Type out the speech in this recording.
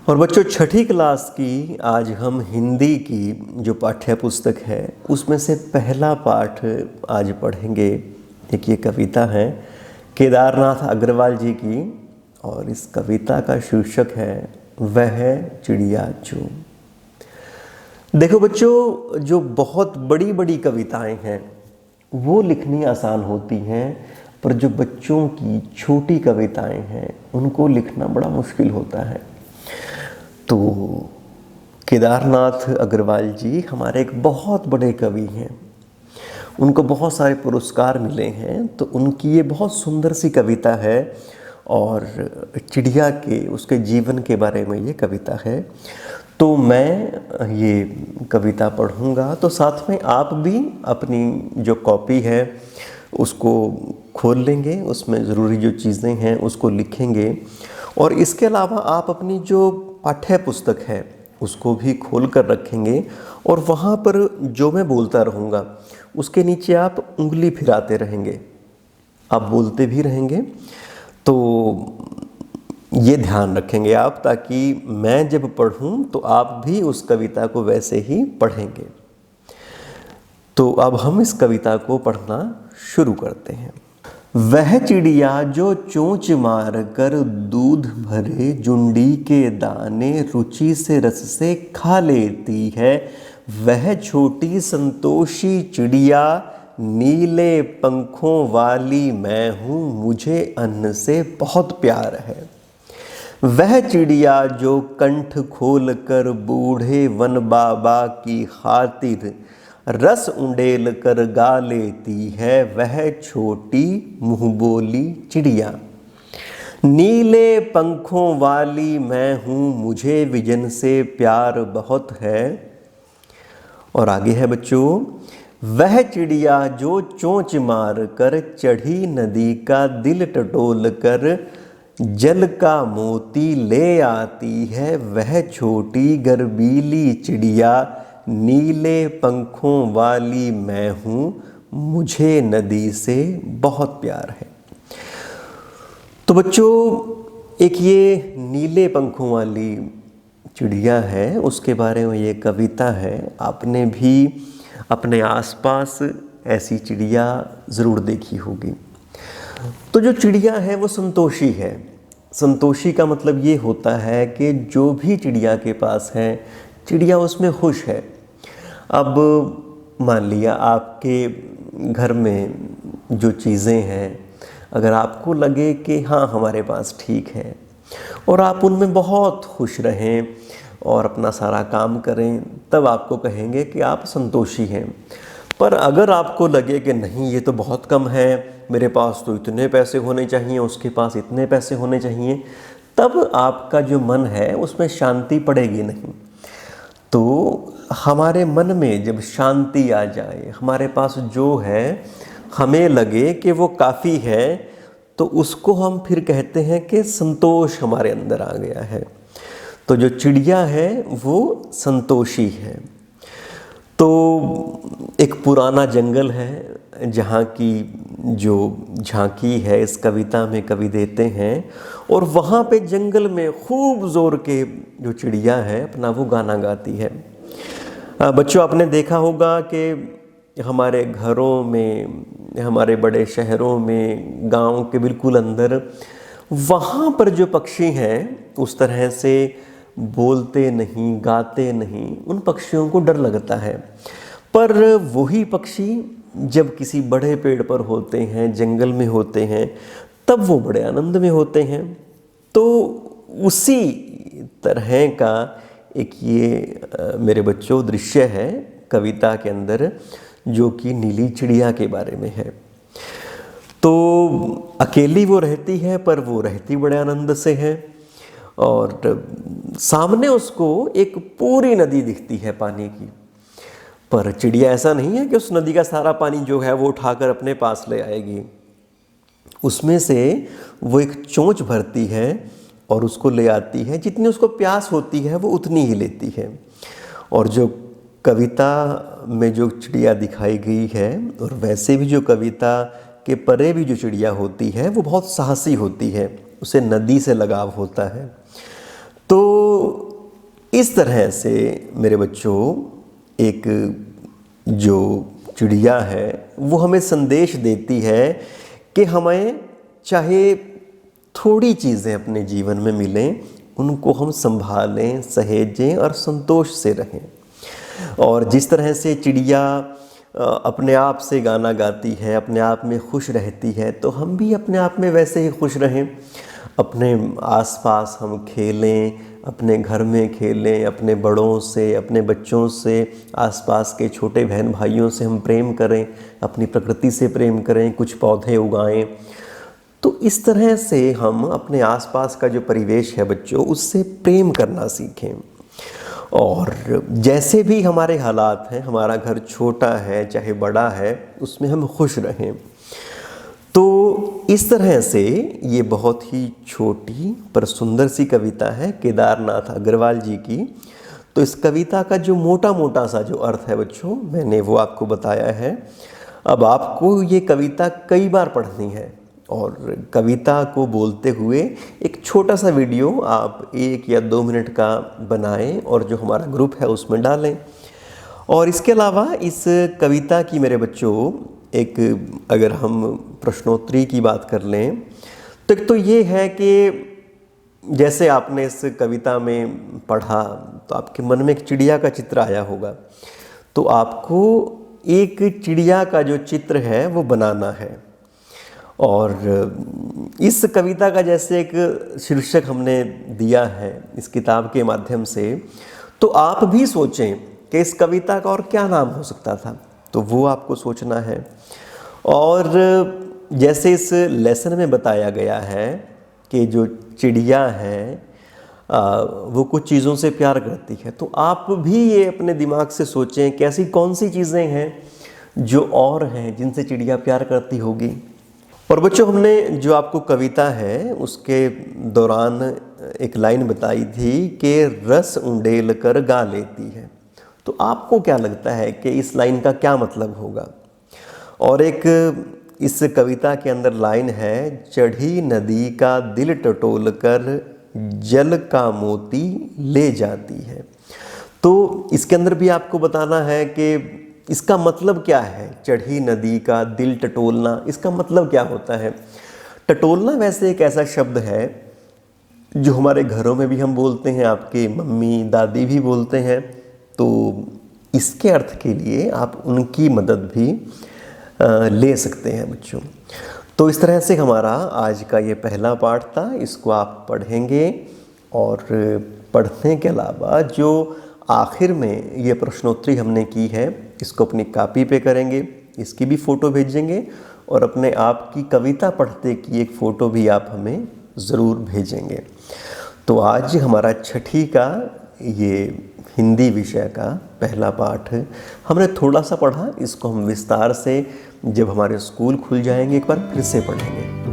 और बच्चों, छठी क्लास की आज हम हिंदी की जो पाठ्य पुस्तक है उसमें से पहला पाठ आज पढ़ेंगे। एक ये कविता है केदारनाथ अग्रवाल जी की, और इस कविता का शीर्षक है वह चिड़िया जो। देखो बच्चों, जो बहुत बड़ी बड़ी कविताएं हैं वो लिखनी आसान होती हैं, पर जो बच्चों की छोटी कविताएं हैं उनको लिखना बड़ा मुश्किल होता है। तो केदारनाथ अग्रवाल जी हमारे एक बहुत बड़े कवि हैं, उनको बहुत सारे पुरस्कार मिले हैं। तो उनकी ये बहुत सुंदर सी कविता है, और चिड़िया के उसके जीवन के बारे में ये कविता है। तो मैं ये कविता पढ़ूंगा, तो साथ में आप भी अपनी जो कॉपी है उसको खोल लेंगे, उसमें ज़रूरी जो चीज़ें हैं उसको लिखेंगे। और इसके अलावा आप अपनी जो पाठ्य पुस्तक है उसको भी खोल कर रखेंगे, और वहाँ पर जो मैं बोलता रहूँगा उसके नीचे आप उंगली फिराते रहेंगे, आप बोलते भी रहेंगे। तो ये ध्यान रखेंगे आप, ताकि मैं जब पढ़ूं तो आप भी उस कविता को वैसे ही पढ़ेंगे। तो अब हम इस कविता को पढ़ना शुरू करते हैं। वह चिड़िया जो चोंच मार कर दूध भरे जुंडी के दाने रुचि से रस से खा लेती है, वह छोटी संतोषी चिड़िया नीले पंखों वाली मैं हूँ, मुझे अन्न से बहुत प्यार है। वह चिड़िया जो कंठ खोल कर बूढ़े वन बाबा की खातिर रस उंडेल कर गा लेती है, वह छोटी मुँहबोली चिड़िया। नीले पंखों वाली मैं हूँ, मुझे विजन से प्यार बहुत है। और आगे है बच्चों, वह चिड़िया जो चोंच मार कर चढ़ी नदी का दिल टटोल कर जल का मोती ले आती है, वह छोटी गर्वीली चिड़िया नीले पंखों वाली मैं हूँ, मुझे नदी से बहुत प्यार है। तो बच्चों, एक ये नीले पंखों वाली चिड़िया है, उसके बारे में ये कविता है। आपने भी अपने आसपास ऐसी चिड़िया ज़रूर देखी होगी। तो जो चिड़िया है वो संतोषी है। संतोषी का मतलब ये होता है कि जो भी चिड़िया के पास है, चिड़िया उसमें खुश है। अब मान लिया आपके घर में जो चीज़ें हैं, अगर आपको लगे कि हाँ हमारे पास ठीक है, और आप उनमें बहुत खुश रहें और अपना सारा काम करें, तब आपको कहेंगे कि आप संतोषी हैं। पर अगर आपको लगे कि नहीं ये तो बहुत कम है, मेरे पास तो इतने पैसे होने चाहिए, उसके पास इतने पैसे होने चाहिए, तब आपका जो मन है उसमें शांति पड़ेगी नहीं। तो हमारे मन में जब शांति आ जाए, हमारे पास जो है हमें लगे कि वो काफ़ी है, तो उसको हम फिर कहते हैं कि संतोष हमारे अंदर आ गया है। तो जो चिड़िया है वो संतोषी है। तो एक पुराना जंगल है जहाँ की जो झांकी है इस कविता में कवि देते हैं, और वहाँ पे जंगल में खूब ज़ोर के जो चिड़िया है अपना वो गाना गाती है। बच्चों, आपने देखा होगा कि हमारे घरों में, हमारे बड़े शहरों में, गांव के बिल्कुल अंदर, वहाँ पर जो पक्षी हैं उस तरह से बोलते नहीं, गाते नहीं, उन पक्षियों को डर लगता है। पर वही पक्षी जब किसी बड़े पेड़ पर होते हैं, जंगल में होते हैं, तब वो बड़े आनंद में होते हैं। तो उसी तरह का एक ये मेरे बच्चों दृश्य है कविता के अंदर, जो कि नीली चिड़िया के बारे में है। तो अकेली वो रहती है, पर वो रहती बड़े आनंद से है, और सामने उसको एक पूरी नदी दिखती है पानी की। पर चिड़िया ऐसा नहीं है कि उस नदी का सारा पानी जो है वो उठाकर अपने पास ले आएगी। उसमें से वो एक चोंच भरती है और उसको ले आती है। जितनी उसको प्यास होती है वो उतनी ही लेती है। और जो कविता में जो चिड़िया दिखाई गई है, और वैसे भी जो कविता के परे भी जो चिड़िया होती है वो बहुत साहसी होती है, उसे नदी से लगाव होता है। तो इस तरह से मेरे बच्चों, एक जो चिड़िया है वो हमें संदेश देती है कि हमें चाहे थोड़ी चीज़ें अपने जीवन में मिलें, उनको हम संभालें, सहेजें और संतोष से रहें। और जिस तरह से चिड़िया अपने आप से गाना गाती है, अपने आप में खुश रहती है, तो हम भी अपने आप में वैसे ही खुश रहें। अपने आसपास हम खेलें, अपने घर में खेलें, अपने बड़ों से, अपने बच्चों से, आसपास के छोटे बहन भाइयों से हम प्रेम करें, अपनी प्रकृति से प्रेम करें, कुछ पौधे उगाएं। तो इस तरह से हम अपने आसपास का जो परिवेश है बच्चों, उससे प्रेम करना सीखें। और जैसे भी हमारे हालात हैं, हमारा घर छोटा है चाहे बड़ा है, उसमें हम खुश रहें। तो इस तरह से ये बहुत ही छोटी पर सुंदर सी कविता है केदारनाथ अग्रवाल जी की। तो इस कविता का जो मोटा मोटा सा जो अर्थ है बच्चों, मैंने वो आपको बताया है। अब आपको ये कविता कई बार पढ़नी है और कविता को बोलते हुए एक छोटा सा वीडियो आप 1 या 2 मिनट का बनाएं और जो हमारा ग्रुप है उसमें डालें। और इसके अलावा इस कविता की मेरे बच्चों, एक अगर हम प्रश्नोत्तरी की बात कर लें तो एक तो ये है कि जैसे आपने इस कविता में पढ़ा तो आपके मन में एक चिड़िया का चित्र आया होगा। तो आपको एक चिड़िया का जो चित्र है वो बनाना है। और इस कविता का जैसे एक शीर्षक हमने दिया है इस किताब के माध्यम से, तो आप भी सोचें कि इस कविता का और क्या नाम हो सकता था, तो वो आपको सोचना है। और जैसे इस लेसन में बताया गया है कि जो चिड़िया है वो कुछ चीज़ों से प्यार करती है, तो आप भी ये अपने दिमाग से सोचें कि ऐसी कौन सी चीज़ें हैं जो और हैं जिनसे चिड़िया प्यार करती होगी। और बच्चों, हमने जो आपको कविता है उसके दौरान एक लाइन बताई थी कि रस उंडेल कर गा लेती है। तो आपको क्या लगता है कि इस लाइन का क्या मतलब होगा? और एक इस कविता के अंदर लाइन है, चढ़ी नदी का दिल टटोल कर जल का मोती ले जाती है। तो इसके अंदर भी आपको बताना है कि इसका मतलब क्या है। चढ़ी नदी का दिल टटोलना, इसका मतलब क्या होता है? टटोलना वैसे एक ऐसा शब्द है जो हमारे घरों में भी हम बोलते हैं, आपके मम्मी दादी भी बोलते हैं। तो इसके अर्थ के लिए आप उनकी मदद भी ले सकते हैं बच्चों। तो इस तरह से हमारा आज का ये पहला पाठ था। इसको आप पढ़ेंगे और पढ़ने के अलावा जो आखिर में ये प्रश्नोत्तरी हमने की है, इसको अपनी कॉपी पे करेंगे, इसकी भी फ़ोटो भेजेंगे और अपने आप की कविता पढ़ते की एक फ़ोटो भी आप हमें ज़रूर भेजेंगे। तो आज हमारा छठी का ये हिंदी विषय का पहला पाठ हमने थोड़ा सा पढ़ा। इसको हम विस्तार से जब हमारे स्कूल खुल जाएंगे एक बार फिर से पढ़ेंगे।